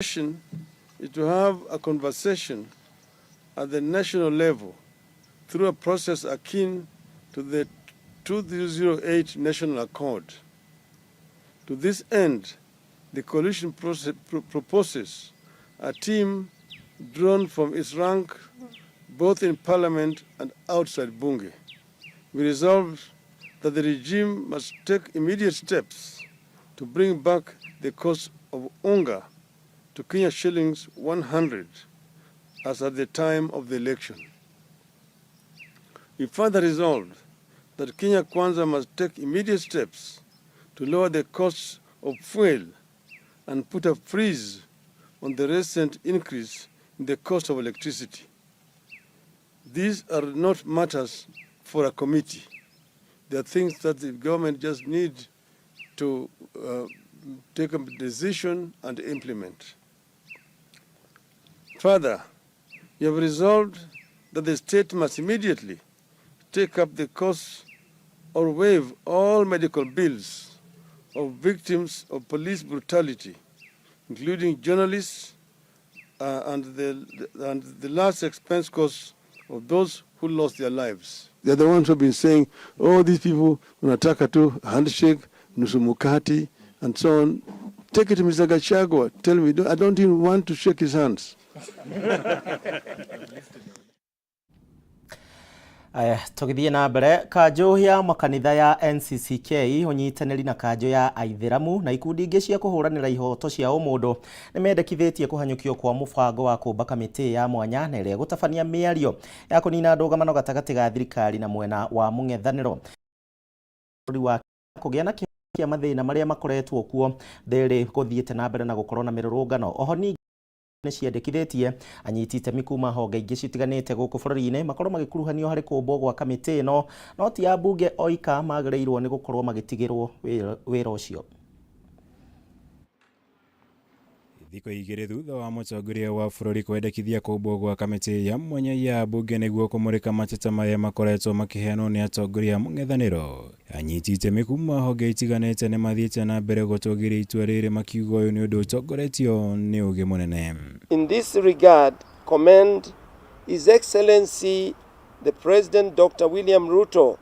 Is to have a conversation at the national level through a process akin to the 2008 National Accord. To this end, the coalition proposes a team drawn from its rank both in parliament and outside Bunge. We resolved that the regime must take immediate steps to bring back the cost of unga to Kenya shillings 100 as at the time of the election. We further resolved that Kenya Kwanza must take immediate steps to lower the costs of fuel and put a freeze on the recent increase in the cost of electricity. These are not matters for a committee. They are things that the government just needs to take a decision and implement. Further, we have resolved that the state must immediately take up the costs or waive all medical bills of victims of police brutality, including journalists and the last expense costs of those who lost their lives. They're the ones who have been saying, oh, these people, unataka tu handshake, nusu mukati, and so on. Take it to Mr. Gachagua. Tell me, I don't even want to shake his hands. Tugithie na mbere kanjo ya makanitha ya NCCK unyitanĩri na kanjo ya aithĩramu na ikundi ingĩ cia kũhũranĩra ihoto cia ũmũndũ nĩmendekithĩtie kũhanyũkio kwa mũbango wa kũmba kamĩtĩ ya mwanya na ĩrĩa gũtabania mĩario ya kũnina ndũgamano gatagatĩ ga thirikari na mwena wa mũng'ethanĩro wa kũgĩa na kĩa mathĩna marĩa makoretwo kuo thĩrĩ gũthiĩte na mbere na gũkorwo na mĩrũrũngano. Oho nĩciendekithĩtie anyiti itemi kuma honge ingĩ citiganĩte gũkũ bũrũri-inĩ makorwo magĩkuruhanio harĩ kũmbwo gwa kamĩtĩ ĩno, no ti ambunge oika magĩrĩirwo nĩ gũkorwo magĩtigĩrwo wĩra ũcio. Thikũ igĩrĩ thutha wa mũtongoria wa bũrũri kwendekithia kũmbwo gwa kamĩtĩ ya mwanya ya bunge nĩguo kũmũrĩka mateta marĩa makoretwo makĩheanwo nĩ atongoria a mũng'ethanĩro, anyiti itemi kuma honge itiganĩte nĩmathiĩte na mbere gũtũgĩria itua rĩrĩ makiuga ũyũ nĩ ũndũ ũtongoretio nĩ ũgĩ mũnene. In this regard, commend His Excellency the President Dr. William Ruto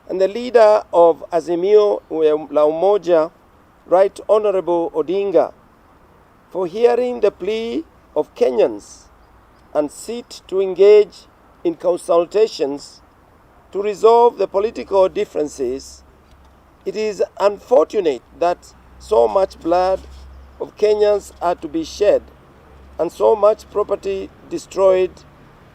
and the leader of Azimio la Umoja, Right Honorable Odinga, for hearing the plea of Kenyans and sit to engage in consultations to resolve the political differences. It is unfortunate that so much blood of Kenyans had to be shed and so much property destroyed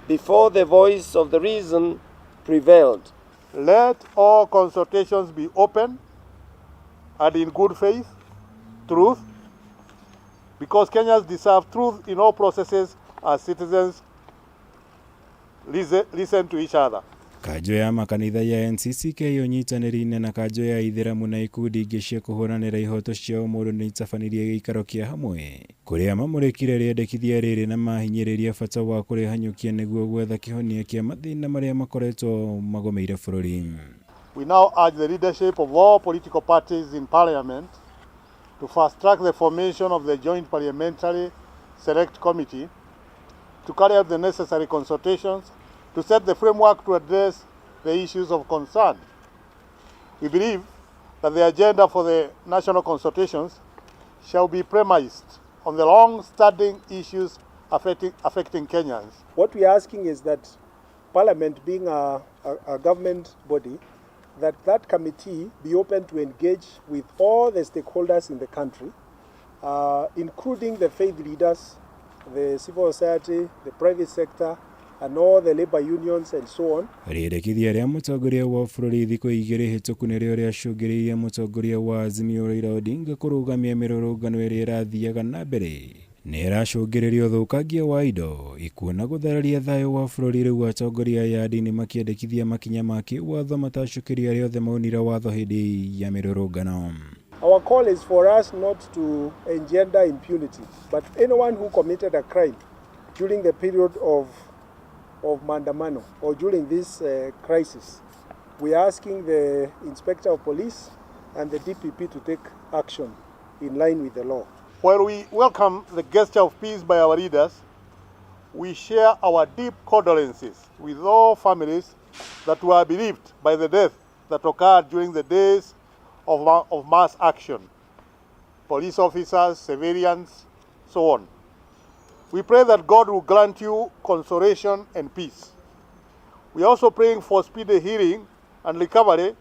before the voice of the reason prevailed. Let all consultations be open and in good faith, truth, because Kenyans deserve truth in all processes as citizens listen to each other. Kanjo ya makanitha ya NCCK unyitanĩri-inĩ na kanjo ya aithĩramu na ikundi ingĩ cia kũhũranĩra ihoto cia ũmũndũ nĩitabanirie gĩikaro kĩa hamwe kũrĩa mamũrĩkire rĩendekithia rĩrĩ na mahinyĩrĩria bata wa kũrĩhanyũkia nĩguo gwetha kĩhonia kĩa mathĩna marĩa makoretwo magomeire bũrũri. We now urge the leadership of all political parties in parliament to fast-track the formation of the Joint Parliamentary Select Committee to carry out the necessary consultations to set the framework to address the issues of concern. We believe that the agenda for the national consultations shall be premised on the long-standing issues affecting Kenyans. What we are asking is that Parliament, being a government body, that committee be open to engage with all the stakeholders in the country, including the faith leaders, the civil society, the private sector, and all the labor unions and so on. Rĩendekithia rĩa mũtongoria wa bũrũri thikũ igĩrĩ hĩtũku nĩrĩo rĩacũngĩrĩirie mũtongoria wa Azimio Raila Odinga kũrũgamia mĩrũrũngano ĩrĩa ĩrathiaga na mbere. Nĩ ĩracũngĩrĩria ũthũkangia wa indo, ikuũ na gũthararia thayũ wa bũrũri. Rĩu atongoria ya ndini makĩendekithia makinya ma kĩwatho matacũkĩria arĩa othe maunire watho hĩndĩ ya mĩrũrũngano. Our call is for us not to engender impunity, but anyone who committed a crime during the period of maandamano or during this crisis, we are asking the Inspector of Police and the DPP to take action in line with the law. While we welcome the gesture of peace by our leaders, we share our deep condolences with all families that were bereaved by the death that occurred during the days of mass action. Police officers, civilians, so on. We pray that God will grant you consolation and peace. We are also praying for speedy healing and recovery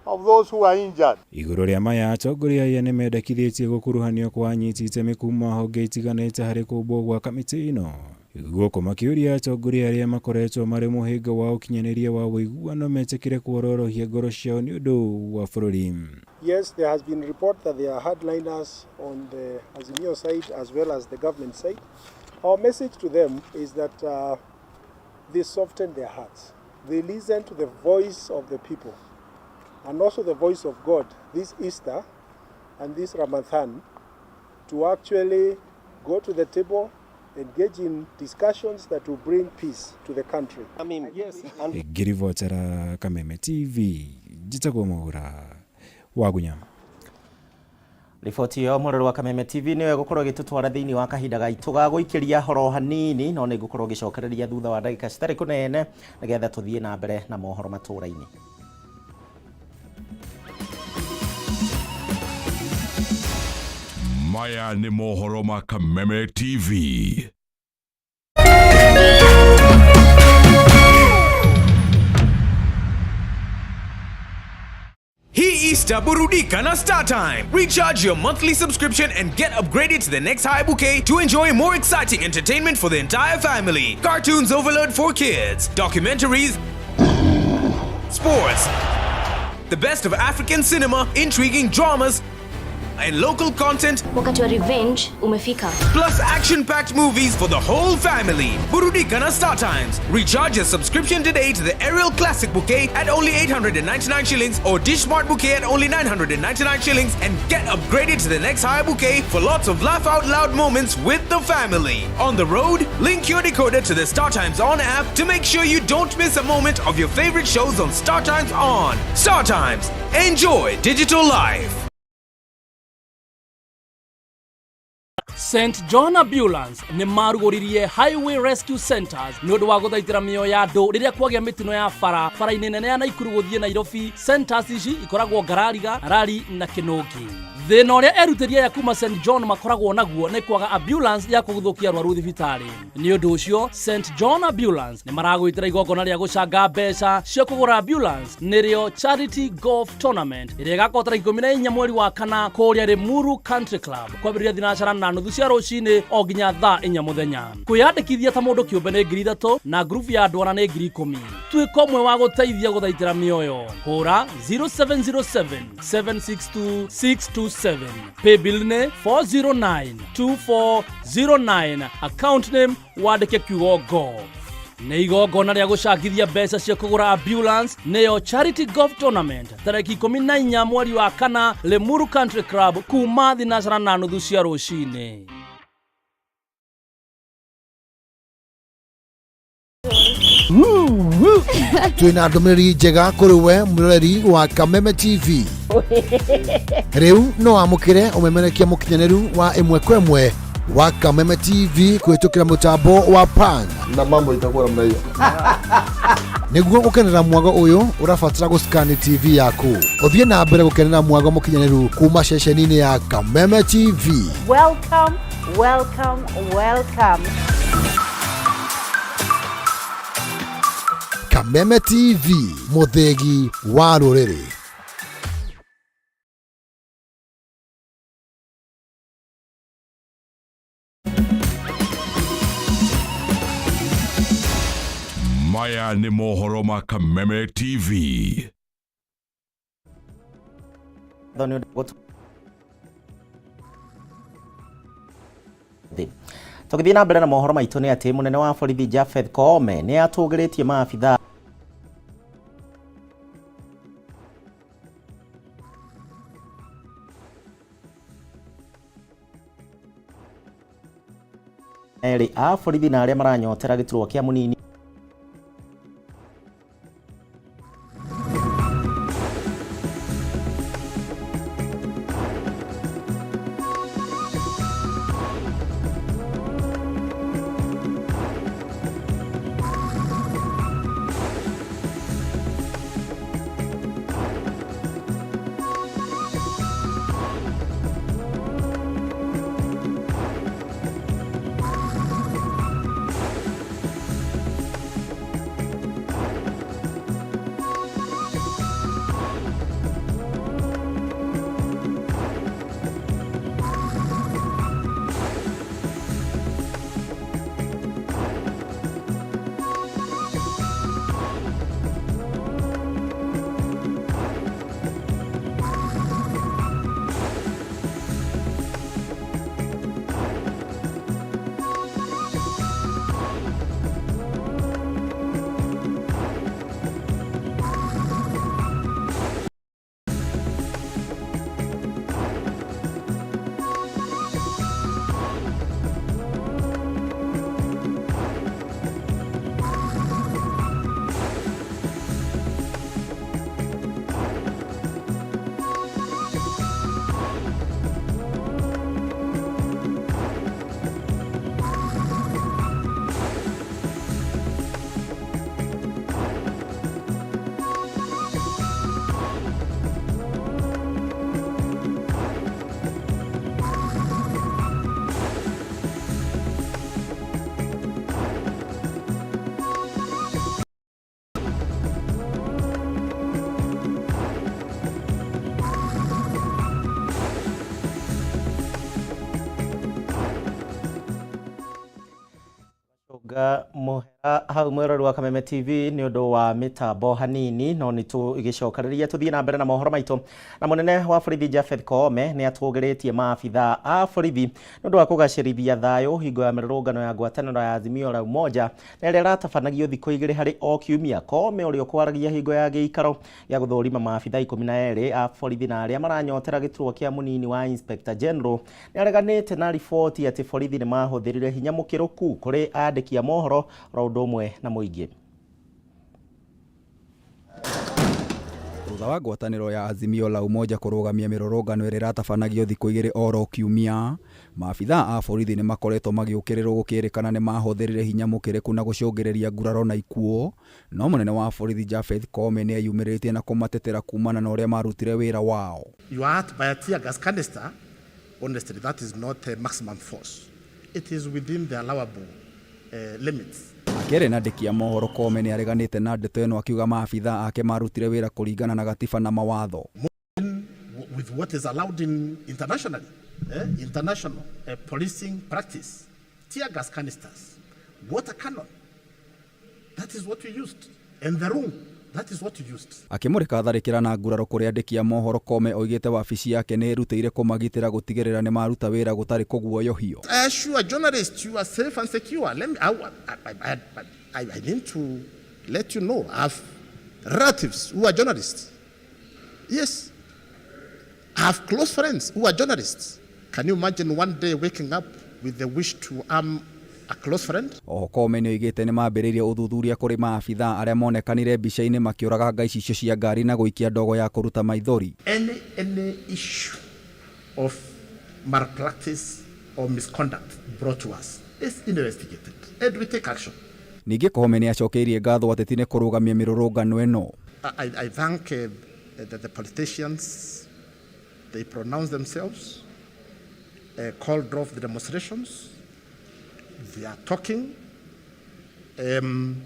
of those who are injured. Iguru ria maya atongoria aya nimendekithĩtie gũkuruhanio kwa anyiti itemi kuma honge itiganĩte harĩ kũmbwo gwa kamĩtĩ ĩno. Gũkũ makĩũria atongoria arĩa makoretwo marĩ mũhĩnga wa ũkinyanĩria wa ũiguano metĩkĩre kuororohia ngoro ciao nĩ ũndũ wa bũrũri. Yes, there has been report that there are hardliners on the Azimio side as well as the government side. Our message to them is that they soften their hearts. They listen to the voice of the people and also the voice of God this Easter and this Ramadan to actually go to the table, engage in discussions that will bring peace to the country. Yes. Ngirivotera Kameme TV, Jitagwo Mwaura, Wagunyama. Riboti yo muroro wa Kameme TV niwe gukorwo gitutwara thiini wa kahinda gaitũ ga guikiria horo hanini no ni gukorwo gicokereria thutha wa ndagika citari kunene nigetha tuthie na mbere na mohoro matũra-ini. Maya ni mohoro ma Kameme TV. Hii Easter burudika na Star Time. Recharge your monthly subscription and get upgraded to the next high bouquet to enjoy more exciting entertainment for the entire family. Cartoons overload for kids, documentaries, sports, the best of African cinema, intriguing dramas, and local content. Wakati wa revenge umefika. Plus action-packed movies for the whole family. Burudika na Star Times. Recharge your subscription today to the Aerial Classic Bouquet at only 899 shillings or Dish Smart Bouquet at only 999 shillings and get upgraded to the next higher bouquet for lots of laugh-out-loud moments with the family. On the road, link your decoder to the Star Times On app to make sure you don't miss a moment of your favorite shows on Star Times On. Star Times. Enjoy digital life. St. John Ambulance ni marugoririe Highway Rescue Centers ni undu wa guthaitira mioyo ya andu riria kwagia mitino ya bara-ini nene ya Naikuru guthie Nairobi. Centers ici ikoragwo Ngarariga, Rari na Kinungi. Thina uria erutiria ya kuma St. John makoragwo naguo ni kwaga ambulance ya kuguthukia arwaru thibitari. Ni undu ucio St. John Ambulance ni maragwitira igongona ria gucanga mbeca cia kugura ambulance nirio Charity Golf Tournament iria igakotera 14 mweri wa kana kuria Limuru Country Club kwambĩrĩria thinacara na nuthu cia rucini o nginya thaa 4 muthenya. Kwiyandĩkithia ta mũndũ kĩũmbe nĩ 3,000 na group ya andũ ana nĩ 10,000. Twĩka ũmwe wa gũteithia gũthaitĩra mĩoyo. Hũra 0707 762 627. Paybill nĩ 4092409. Account name wandĩke kiugo golf. Nĩ igongona rĩa gũcangithia mbeca cia kũgũra ambulance nĩyo Charity Golf Tournament tarĩki 14 mweri wa kana Limuru Country Club kuma thinacara na nuthu cia rũcinĩ. Twina ndũmĩrĩri njega kũrĩ we mũroreri wa Kameme TV. Rĩu no amũkĩre ũmemerekia mũkinyanĩru wa ĩmwe kwa ĩmwe wa Kameme TV kũhĩtũkĩra mũtambo wa PAN. Na mambo itakuwa namna hiyo. Nĩguo gũkenera mwago ũyũ ũrabatara gũscan TV yaku. Ũthiĩ na mbere gũkenera mwago mũkinyanĩru kuma ceceni-inĩ ya Kameme TV. Welcome, welcome, welcome. Kameme TV, mũthegi wa rũrĩrĩ. Maya ni mohoro ma Kameme TV. Tukithie na mbere na mohoro maitũ nĩ atĩ mũnene wa borithi Japheth Koome nĩ atũgĩrĩtie maabitha erĩ a borithi na arĩa maranyotera gĩturwa kĩa mũnini anga muhera hau mwerori wa Kameme TV ni undu wa mitambo hanini no ni tugicokereria tuthie na mbere na mohoro maitu na munene wa borithi Japheth Koome ni atugiritie maabitha a borithi nundu wa kugacirithia thayo hingo ya mirurungano ya ngwataniro ya Azimio la Umoja na iria ratabanagio thikũ igĩrĩ harĩ o kiumia. Koome ũrĩa ũkwaragia hingo ya gĩikaro ya gũthũrima maabitha 12 a borithi na arĩa maranyotera gĩturwa kĩa mũnini wa Inspector General ni areganĩte na riboti atĩ borithi nĩ mahũthĩrire hinya mũkĩrũku kũrĩ andĩki a mohoro ro ũndũ ũmwe na mũingĩ. Thutha wa ngwatanĩro ya Azimio la Umoja kũrũgamia mĩrũrũngano ĩrĩa ĩratabanagio thikũ igĩrĩ oro kiumia, maabitha a borithi nĩ makoretwo magĩũkĩrĩrwo gũkĩrĩkana nĩ mahũthĩrire hinya mũkĩrĩku na gũcũngĩrĩria nguraro na ikuũ, no mũnene wa borithi Japheth Koome nĩ eyumĩrĩtie na kũmatetera kumana na ũrĩa marutire wĩra wao. You are by a tear gas canister. Honestly, that is not a maximum force. It is within the allowable limits. Akĩrĩ na ndĩki ya mohoro, Koome nĩ areganĩte na ndeto ĩno akiuga maabitha ake marutire wĩra kũringana na gatiba na mawatho. With what is allowed internationally, international policing practice, tear gas canisters, water cannon, that is what we used. In the room, that is what we used. Akĩmũrĩka tharĩkĩra na nguraro kũrĩ andĩki a mohoro, Koome oigĩte wabici yake nĩ ĩrutĩire kũmagitĩra gũtigĩrĩra nĩ maruta wĩra gũtarĩ kũguoyohio. I assure journalists you are safe and secure. I need to let you know I have relatives who are journalists. Yes. I have close friends who are journalists. Can you imagine one day waking up with the wish to arm a close friend? Koome nĩ oigĩte nĩ mambĩrĩirie ũthuthuria kũrĩ maabitha arĩa monekanire mbica-inĩ makĩũraga ngaici icio cia ngari na gũikia ndogo ya kũruta maithori. Any issue of malpractice or misconduct brought to us is investigated and we take action. Ningĩ Koome nĩ acokeirie ngatho ateti nĩ kũrũgamia mĩrũrũngano ĩno. I thank the politicians. They pronounced themselves, called off the demonstrations. They are talking, and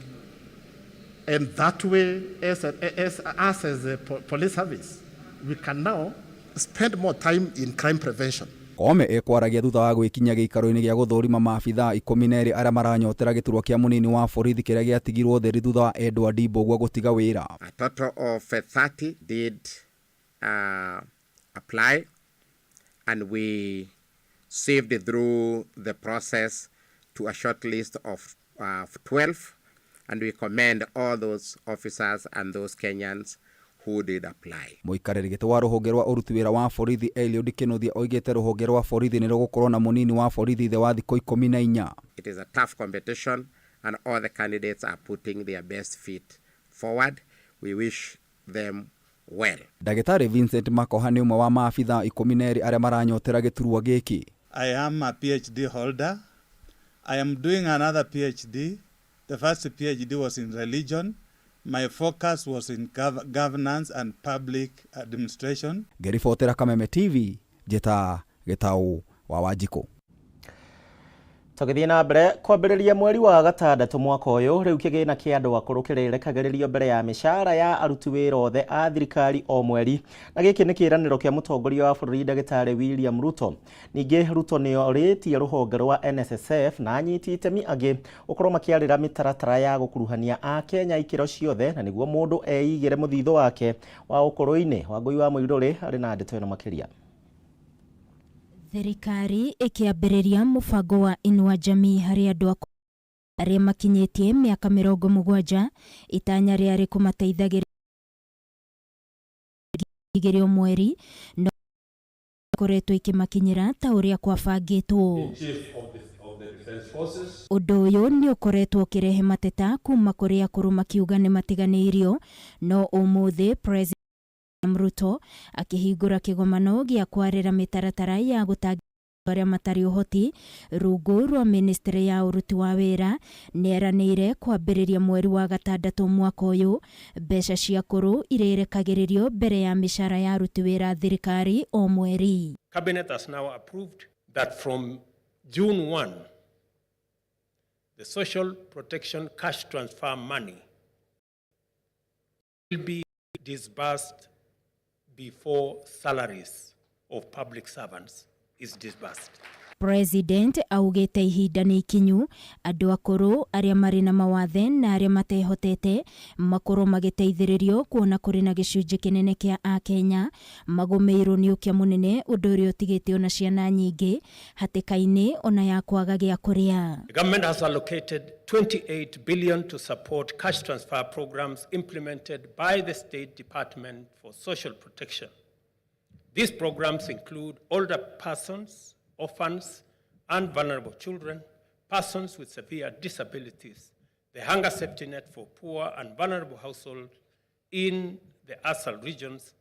that way, as us as a police service, we can now spend more time in crime prevention. Koome ekwaragia thutha wa gwĩkinya gĩikaro-inĩ gĩa gũthũrima maabitha 12 arĩa maranyotera gĩturwa kĩa mũnini wa borithi kĩrĩa gĩatigirwo theri thutha wa Edward Mbũgua gũtiga wĩra. A total of 30 did apply, and we saved through the process to a short list of 12, and we commend all those officers and those Kenyans who did apply. Mũikarĩri gĩtĩ wa rũhonge rwa ũruti wĩra wa borithi Eliud Kĩnuthia oigĩte rũhonge rwa borithi nĩ rũgũkorwo na mũnini wa borithi thĩ wa thikũ 14. It is a tough competition and all the candidates are putting their best feet forward. We wish them well. Ndagĩtarĩ Vincent Makoha nĩ ũmwe wa maabitha 12 arĩa maranyotera gĩturwa gĩkĩ. I am a PhD holder. I am doing another PhD. The first PhD was in religion. My focus was in governance and public administration. Ngĩribotera Kameme TV, njĩta Gĩtaũ wa Wanjikũ. Tũgĩthiĩ na mbere kwambĩrĩria mweri wa gatandatũ mwaka ũyũ, rĩu kĩgĩna kĩa andũ akũrũ kĩrĩrekagĩrĩrio mbere ya mĩcara ya aruti wĩra othe a thirikari o mweri, na gĩkĩ nĩ kĩĩranĩro kĩa mũtongoria wa bũrũri Ndagĩtarĩ William Ruto. Ningĩ Ruto nĩ orĩtie rũhonge rwa NSSF na anyiti itemi angĩ gũkorwo makĩarĩra mĩtaratara ya gũkuruhania a Kenya ikĩro ciothe na nĩguo mũndũ eigĩre mũthithũ wake wa ũkũrũ-inĩ. Wangũi wa Mũirũrĩ arĩ na ndeto ĩno makĩria. Thirikari ĩkĩambĩrĩria mũbango wa Inua Jamii harĩ andũ arĩa makinyĩtie mĩaka 70, itanya rĩarĩ kũmateithagĩrĩria mweri, no koretwo ikimakinyĩra ta ũrĩa kwabangĩtwo. Ũndũ ũyũ nĩ ũkoretwo ũkĩrehe mateta kuma kũrĩ akũrũ makiuga nĩ matiganĩirio, no ũmũthĩ President Ruto akĩhingũra kĩgomano gĩa kwarĩra mĩtaratara ya gũtangĩkĩra arĩa matarĩ ũhoti rungu rwa ministry ya ũruti wa wĩra. Nĩeranĩire kwambĩrĩria mweri wa gatandatũ mwaka ũyũ mbeca cia akũrũ irĩrekagĩrĩrio mbere ya mĩcara ya aruti wĩra thirikari o mweri. Cabinet has now approved that from June 1 the social protection cash transfer money will be disbursed before salaries of public servants is disbursed. President augete ihinda ni ikinyu andu akuru aria mari na mawathe na aria matehotete makoro magiteithiririo kuona kuri na gicunji kinene kia a Kenya magumeirwo ni ukia munene undu uria utigite ona ciana nyingi hatikaini ona ya kwaga gia kuria. The government has allocated 28 billion to support cash transfer programs implemented by the State Department for Social Protection. These programs include older persons, orphans and vulnerable children, persons with severe disabilities, the hunger safety net for poor and vulnerable households in the ASAL regions,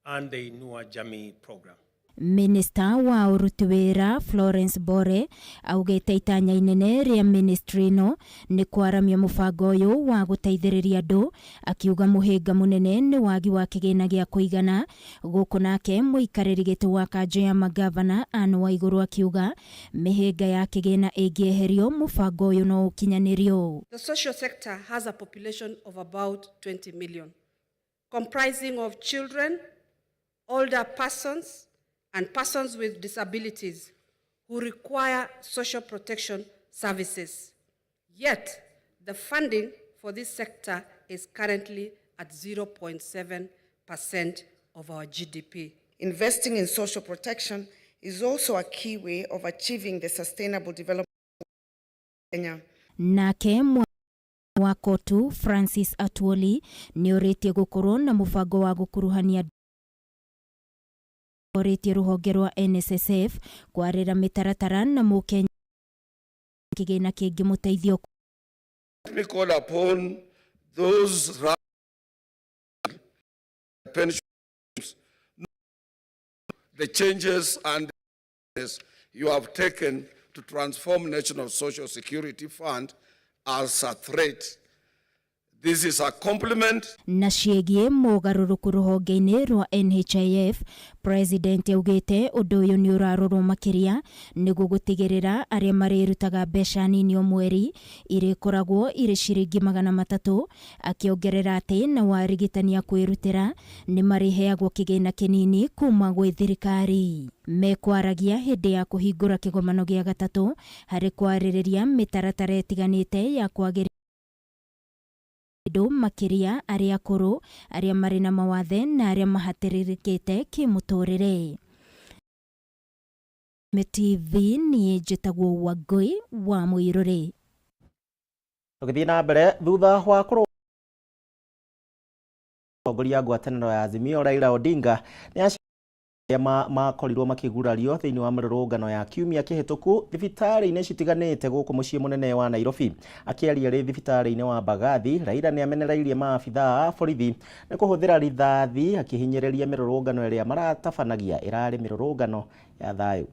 and the Inua Jamii program. Minister wa uruti wira Florence Bore augete itanya inene ria ministry no ni kwaramia mubango uyu wa guteithiriria andu akiuga muhinga munene ni wagi wa kigina gia kuigana guku nake muikariri giti wa kanjo ya magavana Anne Waiguru akiuga mihinga ya kigina ingieherio mubango uyu no ukinyanirio. The social sector has a population of about 20 million comprising of children, older persons and persons with disabilities who require social protection services. Yet, the funding for this sector is currently at 0.7% of our GDP. Investing in social protection is also a key way of achieving the sustainable development of Kenya. Nake wa kotu Francis Atwoli ni uritie gukorwo na mubango wa gukuruhania oritie ruhonge rwa NSSF kwarira mitaratara na mukenya kigina kingi muteithio. We call upon those pensions, the changes and you have taken to transform National Social Security Fund as a threat. This is a compliment. Na ciegie mogaruruku ruhonge-ini rwa NHIF, President augite undu uyu ni urarorwo makiria niguo gutigirira aria marirutaga mbeca nini o mweri irikoragwo iri ciringi 300, akiongerera ati na warigitania kwirutira ni mariheagwo kigina kinini kuma gwi thirikari. Mekwaragia hindi ya kuhingura kigomano gia gatatu hari kwaririria mitaratara itiganite ya kwagirira makiria aria akuru aria mari na mawathe na aria mahatiririkite kimuturire. TV ni njitagwo Wangui wa Muiruri. Tugithii na mbere thutha wa kuru ongoria ngwataniro ya Azimio Raila Odinga ni makorirwo makigurario thiini wa mirurungano ya kiumia kihituku thibitari-ini citiganite guku mucii munene wa Nairobi. Akiaria ri thibitari-ini wa Mbagathi, Raila ni amenereirie maabithaa a borithi ni kuhuthira rithathi akihinyiriria mirurungano iria maratabanagia irari mirurungano ya thayu.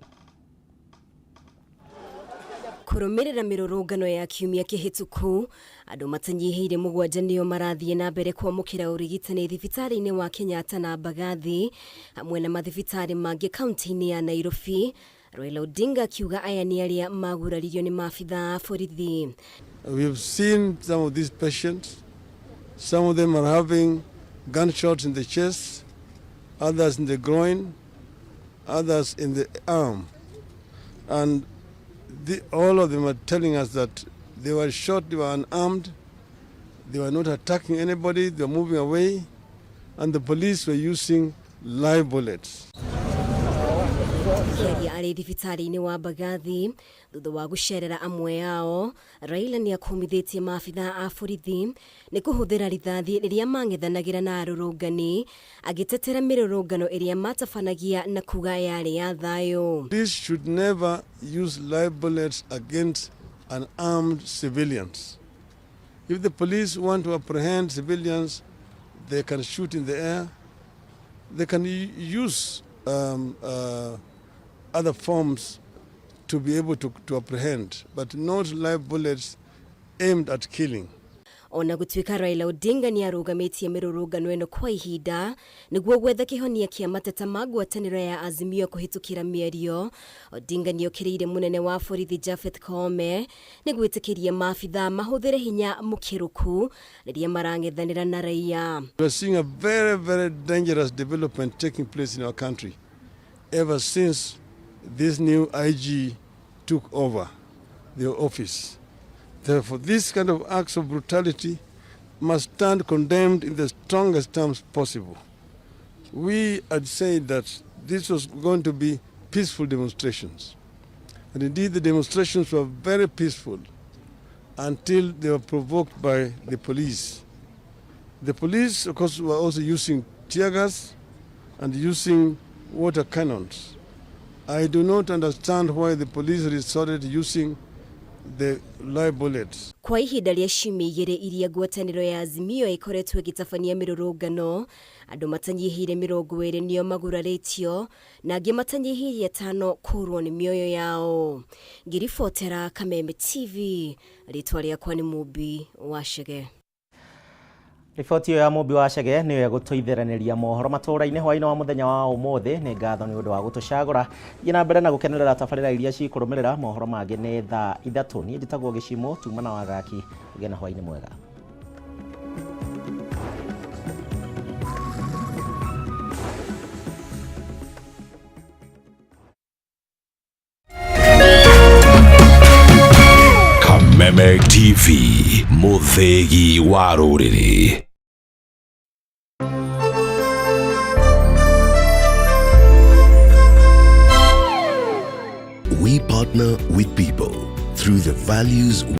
Kurumirira mirurungano ya kiumia kihituku andu matanyihiire 7 nio marathie na mbere kwamukira urigitani thibitari-ini wa Kenyatta na Mbagathi hamwe na mathibitari mangi kaunti-ini ya Nairobi. Raila Odinga akiuga aya ni aria maguraririo ni maabithaa a borithi. We have seen some of these patients. Some of them are having gunshots in the chest, others in the groin, others in the arm, and all of them are telling us that they were shot, they were unarmed, they were not attacking anybody, they were moving away, and the police were using live bullets. Kiaria ari thibitari-ini wa Mbagathi thutha wa gucerera amwe yao, Raila ni akumithitie maabithaa a borithi ni kuhuthira rithathi riria mang'ethanagira na arurungani agitetera mirurungano iria matabanagia na kuga yari ya thayu. This should never use live bullets against unarmed civilians. If the police want to apprehend civilians, they can shoot in the air. They can use other forms to be able to apprehend, but not live bullets aimed at killing. Ona gutwika Raila Odinga ni arugamitie mirurungano eno kwa ihinda niguo gwetha kihonia kia mateta ma ngwataniro ya Azimio kuhitukira mierio. Odinga ni okiriire munene wa borithi Japhet Kameme ni gwitikiria maabithaa mahuthire hinya mukiruku riria marang'ethanira na raia. We are seeing a very, very dangerous development taking place in our country ever since this new IG took over the office. Therefore, this kind of acts of brutality must stand condemned in the strongest terms possible. We had said that this was going to be peaceful demonstrations. And indeed, the demonstrations were very peaceful until they were provoked by the police. The police, of course, were also using tear gas and using water cannons. I do not understand why the police resorted using the live bullets. Kwa ihinda rĩa ciumia igĩrĩ iria ngwatanĩro ya Azimio ĩkoretwo ĩgĩtabania mĩrũrũngano, andũ matanyihĩire 20 nĩo magurarĩtio na angĩ matanyihĩire 5 kũrwo nĩ mĩoyo yao. Ngĩribotera Kameme TV, rĩtwa rĩakwa nĩ Mũmbi wa Chege. Riboti ya Mũmbi wa Chege nĩyo gũtũithĩranĩria mohoro matũra-inĩ hwaĩ-inĩ wa mũthenya wa ũmũthĩ. Nĩ ngatho nĩ ũndũ wa gũtũcagũra. Thiĩ na mbere na gũkenerera tabarĩra iria cikũrũmĩrĩra. Mohoro mangĩ nĩ thaa 3. Niĩ njĩtagwo Gĩcimo, tuma na wagaki. Ũgĩe na hwaĩ-inĩ mwega. Kameme TV, Muthegi wa Rũrĩrĩ. We partner with people through the values